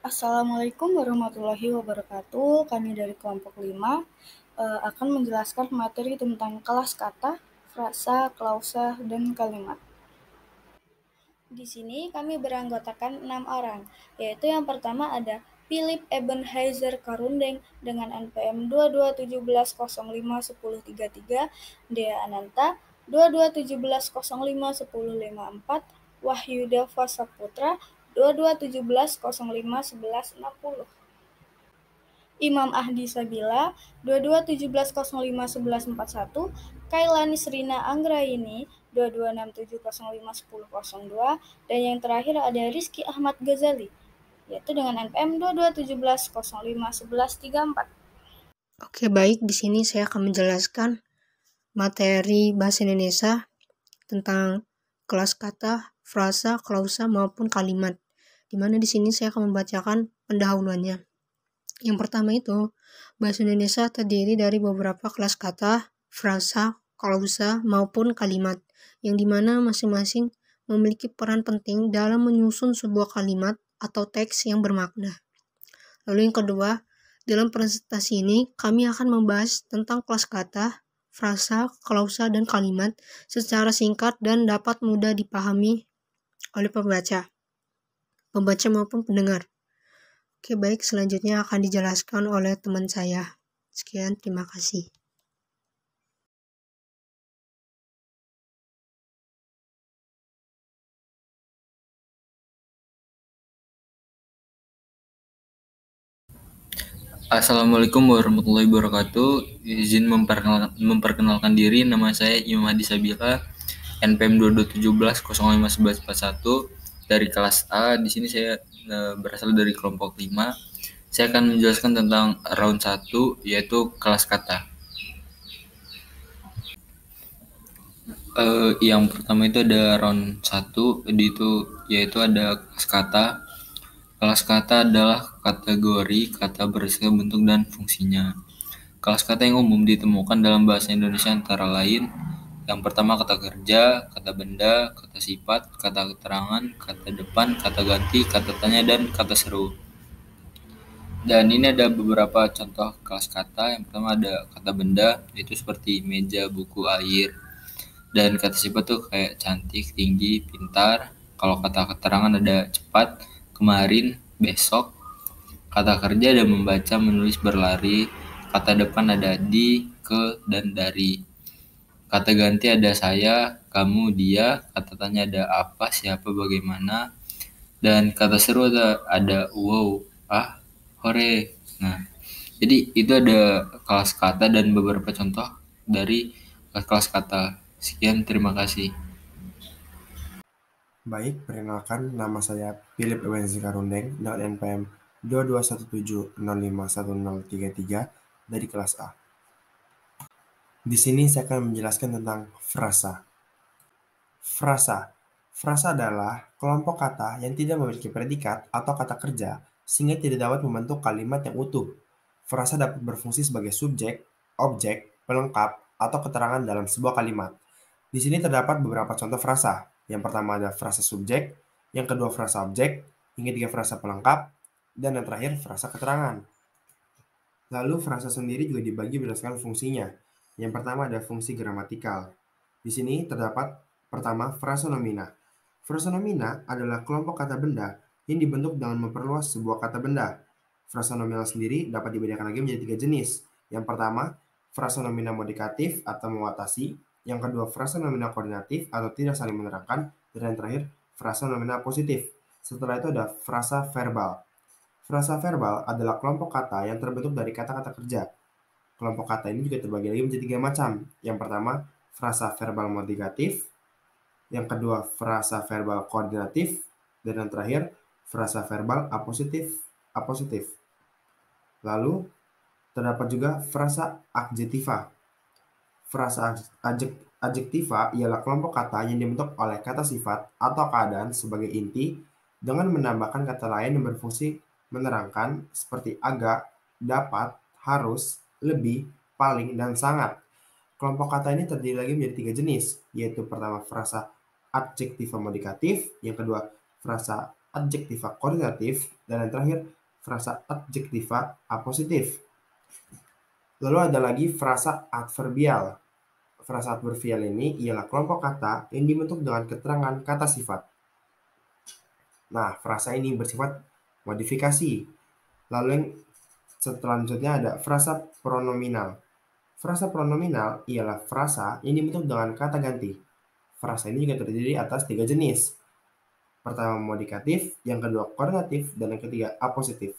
Assalamualaikum warahmatullahi wabarakatuh. Kami dari kelompok 5 akan menjelaskan materi tentang kelas kata, frasa, klausa, dan kalimat. Di sini kami beranggotakan 6 orang, yaitu yang pertama ada Philip Ebenheiser Karundeng dengan NPM 2217051033, Dea Ananta 2217051054, Wahyu Dava Saputra 2217051160. Imam Ahdi Sabila 2217051141, Kailani Srina Anggraini 2267051002, dan yang terakhir ada Rizky Ahmad Ghazali yaitu dengan NPM 2217051134. Oke, baik. Di sini saya akan menjelaskan materi bahasa Indonesia tentang kelas kata, frasa, klausa maupun kalimat. Di mana di sini saya akan membacakan pendahuluannya. Yang pertama itu, bahasa Indonesia terdiri dari beberapa kelas kata, frasa, klausa maupun kalimat, yang dimana masing-masing memiliki peran penting dalam menyusun sebuah kalimat atau teks yang bermakna. Lalu yang kedua, dalam presentasi ini kami akan membahas tentang kelas kata, frasa, klausa, dan kalimat secara singkat dan dapat mudah dipahami oleh pembaca maupun pendengar. Oke, baik, selanjutnya akan dijelaskan oleh teman saya. Sekian, terima kasih. Assalamualaikum warahmatullahi wabarakatuh. Izin memperkenalkan diri, nama saya Imam Hadi Sabila, NPM 2217051141 dari kelas A. Di sini saya berasal dari kelompok 5. Saya akan menjelaskan tentang round 1, yaitu kelas kata. Yang pertama itu ada round 1, yaitu ada kelas kata. Kelas kata adalah kategori kata berdasarkan bentuk dan fungsinya. Kelas kata yang umum ditemukan dalam bahasa Indonesia antara lain: yang pertama kata kerja, kata benda, kata sifat, kata keterangan, kata depan, kata ganti, kata tanya, dan kata seru. Dan ini ada beberapa contoh kelas kata. Yang pertama ada kata benda, itu seperti meja, buku, air. Dan kata sifat tuh kayak cantik, tinggi, pintar. Kalau kata keterangan ada cepat, kemarin, besok. Kata kerja ada membaca, menulis, berlari. Kata depan ada di, ke, dan dari. Kata ganti ada saya, kamu, dia. Kata tanya ada apa, siapa, bagaimana. Dan kata seru ada wow, ah, hore. Nah, jadi itu ada kelas kata dan beberapa contoh dari kelas kata. Sekian, terima kasih. Baik, perkenalkan nama saya Philip Ebenheiser Karundeng dengan NPM 2217051033 dari kelas A. Di sini saya akan menjelaskan tentang frasa. Frasa adalah kelompok kata yang tidak memiliki predikat atau kata kerja sehingga tidak dapat membentuk kalimat yang utuh. Frasa dapat berfungsi sebagai subjek, objek, pelengkap, atau keterangan dalam sebuah kalimat. Di sini terdapat beberapa contoh frasa. Yang pertama ada frasa subjek, yang kedua frasa objek, yang ketiga frasa pelengkap, dan yang terakhir frasa keterangan. Lalu frasa sendiri juga dibagi berdasarkan fungsinya. Yang pertama ada fungsi gramatikal. Di sini terdapat pertama frasa nomina. Frasa nomina adalah kelompok kata benda yang dibentuk dengan memperluas sebuah kata benda. Frasa nominal sendiri dapat dibedakan lagi menjadi 3 jenis. Yang pertama, frasa nominal modikatif atau mewatasi. Yang kedua, frasa nominal koordinatif atau tidak saling menerangkan. Dan yang terakhir, frasa nominal positif. Setelah itu ada frasa verbal. Frasa verbal adalah kelompok kata yang terbentuk dari kata-kata kerja. Kelompok kata ini juga terbagi lagi menjadi 3 macam. Yang pertama, frasa verbal modikatif. Yang kedua, frasa verbal koordinatif. Dan yang terakhir, frasa verbal apositif. Lalu, terdapat juga frasa adjektiva. Frasa adjektiva ialah kelompok kata yang dibentuk oleh kata sifat atau keadaan sebagai inti dengan menambahkan kata lain yang berfungsi menerangkan seperti agak, dapat, harus, lebih, paling, dan sangat. Kelompok kata ini terdiri lagi menjadi 3 jenis, yaitu pertama frasa adjektiva modikatif, yang kedua frasa adjektiva koordinatif, dan yang terakhir frasa adjektiva apositif. Lalu ada lagi frasa adverbial. Frasa adverbial ini ialah kelompok kata yang dibentuk dengan keterangan kata sifat. Nah, frasa ini bersifat modifikasi. Lalu yang selanjutnya ada frasa pronominal. Frasa pronominal ialah frasa yang dibentuk dengan kata ganti. Frasa ini juga terdiri atas 3 jenis. Pertama modikatif, yang kedua koordinatif, dan yang ketiga apositif.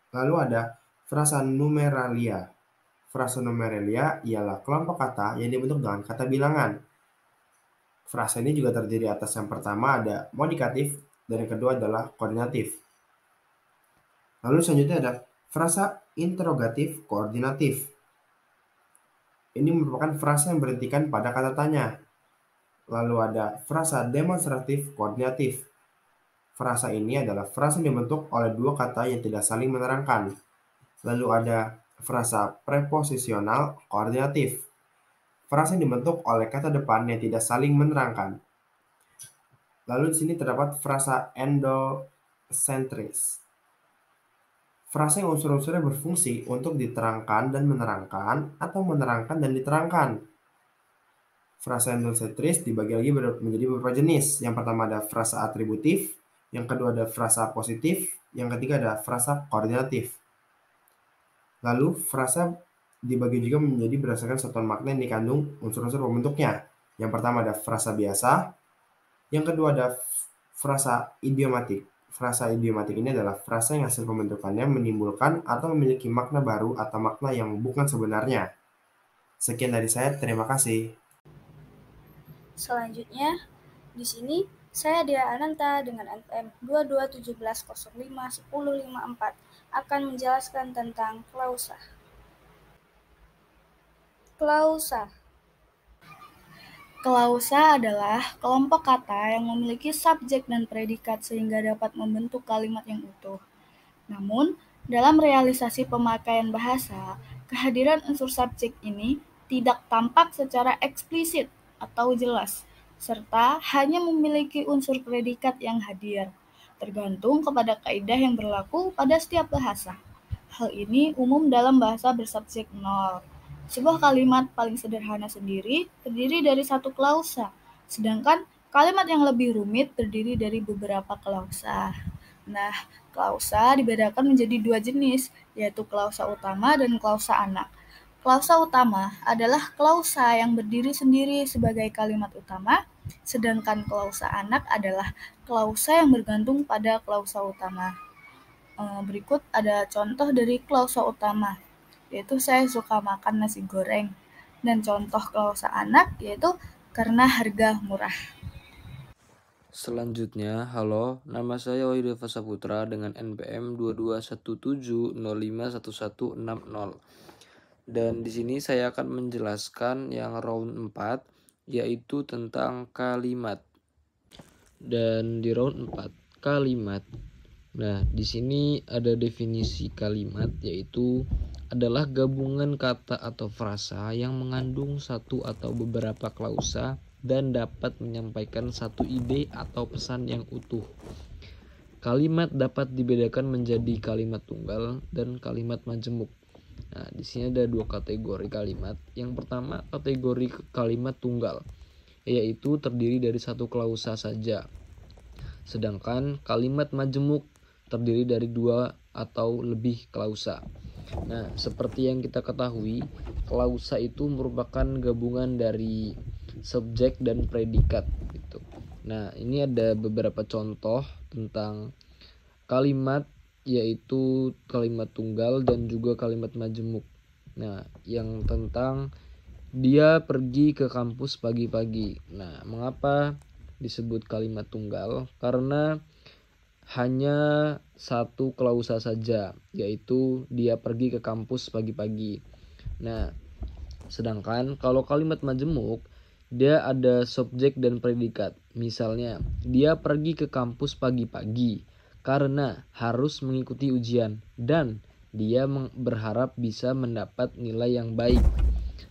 Lalu ada frasa numeralia. Frasa numeralia ialah kelompok kata yang dibentuk dengan kata bilangan. Frasa ini juga terdiri atas yang pertama ada modikatif, dan yang kedua adalah koordinatif. Lalu selanjutnya ada frasa interrogatif koordinatif. Ini merupakan frasa yang berhentikan pada kata tanya. Lalu ada frasa demonstratif koordinatif. Frasa ini adalah frasa yang dibentuk oleh dua kata yang tidak saling menerangkan. Lalu ada frasa preposisional koordinatif. Frasa yang dibentuk oleh kata depan yang tidak saling menerangkan. Lalu di sini terdapat frasa endosentris. Frasa yang unsur-unsurnya berfungsi untuk diterangkan dan menerangkan atau menerangkan dan diterangkan. Frasa endosentris dibagi lagi menjadi beberapa jenis. Yang pertama ada frasa atributif, yang kedua ada frasa positif, yang ketiga ada frasa koordinatif. Lalu frasa dibagi juga menjadi berdasarkan satuan makna yang dikandung unsur-unsur pembentuknya. Yang pertama ada frasa biasa, yang kedua ada frasa idiomatik. Frasa idiomatik ini adalah frasa yang hasil pembentukannya menimbulkan atau memiliki makna baru atau makna yang bukan sebenarnya. Sekian dari saya, terima kasih. Selanjutnya, di sini saya Dia Ananta dengan NPM 2217051054 akan menjelaskan tentang klausa. Klausa. Klausa adalah kelompok kata yang memiliki subjek dan predikat sehingga dapat membentuk kalimat yang utuh. Namun, dalam realisasi pemakaian bahasa, kehadiran unsur subjek ini tidak tampak secara eksplisit atau jelas, serta hanya memiliki unsur predikat yang hadir, tergantung kepada kaidah yang berlaku pada setiap bahasa. Hal ini umum dalam bahasa bersubjek nol. Sebuah kalimat paling sederhana sendiri terdiri dari satu klausa, sedangkan kalimat yang lebih rumit terdiri dari beberapa klausa. Nah, klausa dibedakan menjadi dua jenis, yaitu klausa utama dan klausa anak. Klausa utama adalah klausa yang berdiri sendiri sebagai kalimat utama, sedangkan klausa anak adalah klausa yang bergantung pada klausa utama. Berikut ada contoh dari klausa utama, yaitu saya suka makan nasi goreng, dan contoh klausa anak yaitu karena harga murah. Selanjutnya, halo, nama saya Wahyu Deva Saputra dengan NPM 2217051160. Dan di sini saya akan menjelaskan yang round 4, yaitu tentang kalimat. Dan di round 4, kalimat. Nah, di sini ada definisi kalimat, yaitu adalah gabungan kata atau frasa yang mengandung satu atau beberapa klausa dan dapat menyampaikan satu ide atau pesan yang utuh. Kalimat dapat dibedakan menjadi kalimat tunggal dan kalimat majemuk. Nah, di sini ada dua kategori kalimat. Yang pertama, kategori kalimat tunggal, yaitu terdiri dari satu klausa saja. Sedangkan kalimat majemuk terdiri dari dua atau lebih klausa. Nah, seperti yang kita ketahui, klausa itu merupakan gabungan dari subjek dan predikat gitu. Nah, ini ada beberapa contoh tentang kalimat, yaitu kalimat tunggal dan juga kalimat majemuk. Nah, yang tentang dia pergi ke kampus pagi-pagi. Nah, mengapa disebut kalimat tunggal? Karena hanya satu klausa saja, yaitu dia pergi ke kampus pagi-pagi. Nah, sedangkan kalau kalimat majemuk, dia ada subjek dan predikat. Misalnya, dia pergi ke kampus pagi-pagi karena harus mengikuti ujian dan dia berharap bisa mendapat nilai yang baik.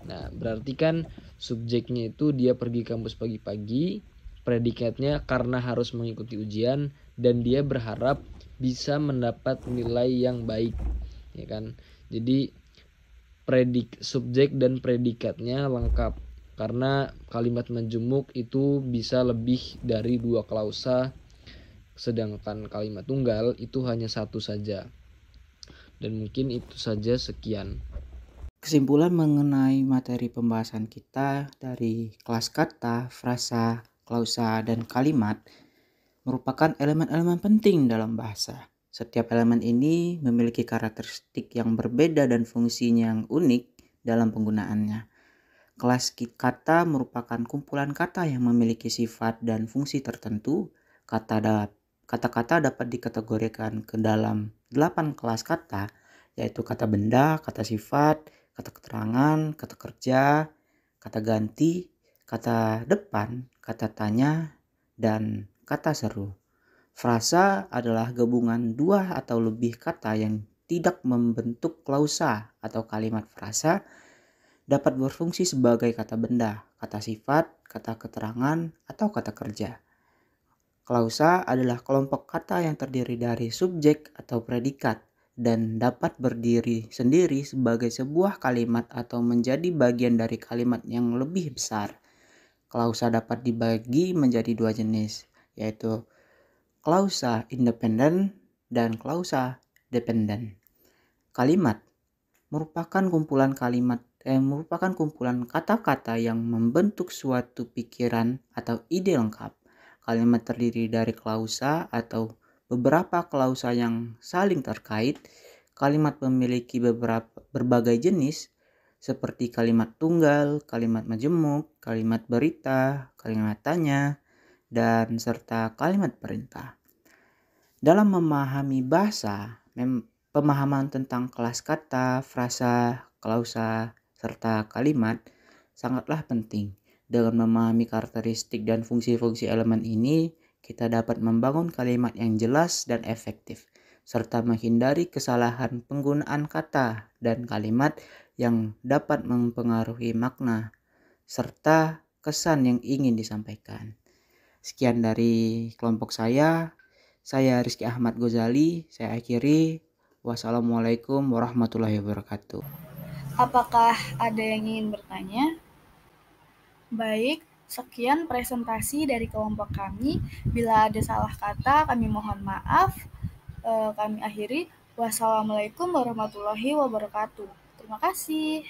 Nah, berarti kan subjeknya itu dia pergi ke kampus pagi-pagi, predikatnya karena harus mengikuti ujian, dan dia berharap bisa mendapat nilai yang baik, ya kan. Jadi subjek dan predikatnya lengkap, karena kalimat majemuk itu bisa lebih dari 2 klausa, sedangkan kalimat tunggal itu hanya 1 saja. Dan mungkin itu saja, sekian. Kesimpulan mengenai materi pembahasan kita dari kelas kata, frasa, klausa, dan kalimat merupakan elemen-elemen penting dalam bahasa. Setiap elemen ini memiliki karakteristik yang berbeda dan fungsinya yang unik dalam penggunaannya. Kelas kata merupakan kumpulan kata yang memiliki sifat dan fungsi tertentu. Kata-kata dapat dikategorikan ke dalam 8 kelas kata, yaitu kata benda, kata sifat, kata keterangan, kata kerja, kata ganti, kata depan, kata tanya, dan kata seru. Frasa adalah gabungan 2 atau lebih kata yang tidak membentuk klausa atau kalimat. Frasa dapat berfungsi sebagai kata benda, kata sifat, kata keterangan, atau kata kerja. Klausa adalah kelompok kata yang terdiri dari subjek atau predikat dan dapat berdiri sendiri sebagai sebuah kalimat atau menjadi bagian dari kalimat yang lebih besar. Klausa dapat dibagi menjadi 2 jenis, yaitu klausa independen dan klausa dependen. Kalimat merupakan kumpulan kata-kata yang membentuk suatu pikiran atau ide lengkap. Kalimat terdiri dari klausa atau beberapa klausa yang saling terkait. Kalimat memiliki berbagai jenis seperti kalimat tunggal, kalimat majemuk, kalimat berita, kalimat tanya, dan serta kalimat perintah. Dalam memahami bahasa, pemahaman tentang kelas kata, frasa, klausa, serta kalimat sangatlah penting. Dengan memahami karakteristik dan fungsi-fungsi elemen ini, kita dapat membangun kalimat yang jelas dan efektif, serta menghindari kesalahan penggunaan kata dan kalimat yang dapat mempengaruhi makna serta kesan yang ingin disampaikan. Sekian dari kelompok saya Rizky Ahmad Ghazali. Saya akhiri. Wassalamualaikum warahmatullahi wabarakatuh. Apakah ada yang ingin bertanya? Baik, sekian presentasi dari kelompok kami. Bila ada salah kata, kami mohon maaf. Kami akhiri. Wassalamualaikum warahmatullahi wabarakatuh. Terima kasih.